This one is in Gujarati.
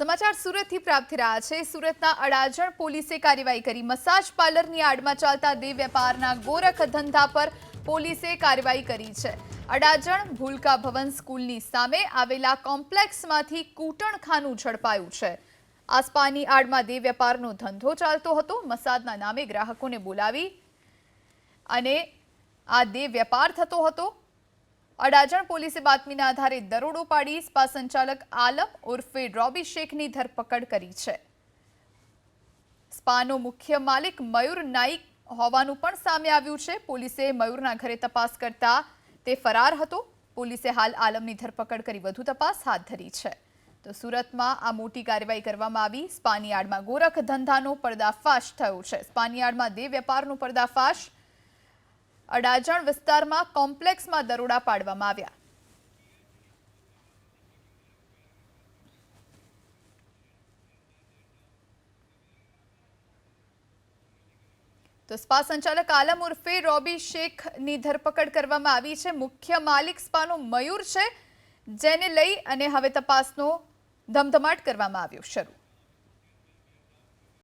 સમાચાર સુરતથી પ્રાપ્ત થઈ રહ્યા છે। સુરતના અડાજણ પોલીસે કાર્યવાહી કરી। મસાજ પાર્લરની આડમાં ચાલતા દેહ વેપારના ગોરખ ધંધા પર પોલીસે કાર્યવાહી કરી છે। અડાજણ ભૂલકા ભવન સ્કૂલની સામે આવેલા કોમ્પ્લેક્સમાંથી કૂટણખાનું ઝડપાયું છે। આ સ્પાની આડમાં દેહ વેપારનો ધંધો ચાલતો હતો। મસાજના નામે ગ્રાહકોને બોલાવી અને આ દેહ વેપાર થતો હતો। અડાજણ પોલીસે બાતમીના આધારે દરોડો પાડી સ્પા સંચાલક આલમ ઉર્ફે રોબી શેખની ધરપકડ કરી છે। સ્પાનો મુખ્ય માલિક મયુર નાઈક હોવાનું પણ સામે આવ્યું છે। પોલીસે મયુરના ઘરે તપાસ કરતા તે ફરાર હતો। પોલીસે હાલ આલમની ધરપકડ કરી વધુ તપાસ હાથ ધરી છે। તો સુરતમાં આ મોટી કાર્યવાહી કરવામાં આવી। સ્પાની આડમાં ગોરખ ધંધાનો પર્દાફાશ થયો છે। સ્પાની આડમાં દેહ વેપારનો પર્દાફાશ। અડાજણ વિસ્તારમાં કોમ્પ્લેક્સમાં દરોડા પાડવામાં આવ્યા। તો સ્પા સંચાલક આલમ ઉર્ફે રોબી શેખની ધરપકડ કરવામાં આવી છે। મુખ્ય માલિક સ્પાનો મયુર છે, જેને લઈ અને હવે તપાસનો ધમધમાટ કરવામાં આવ્યો શરૂ।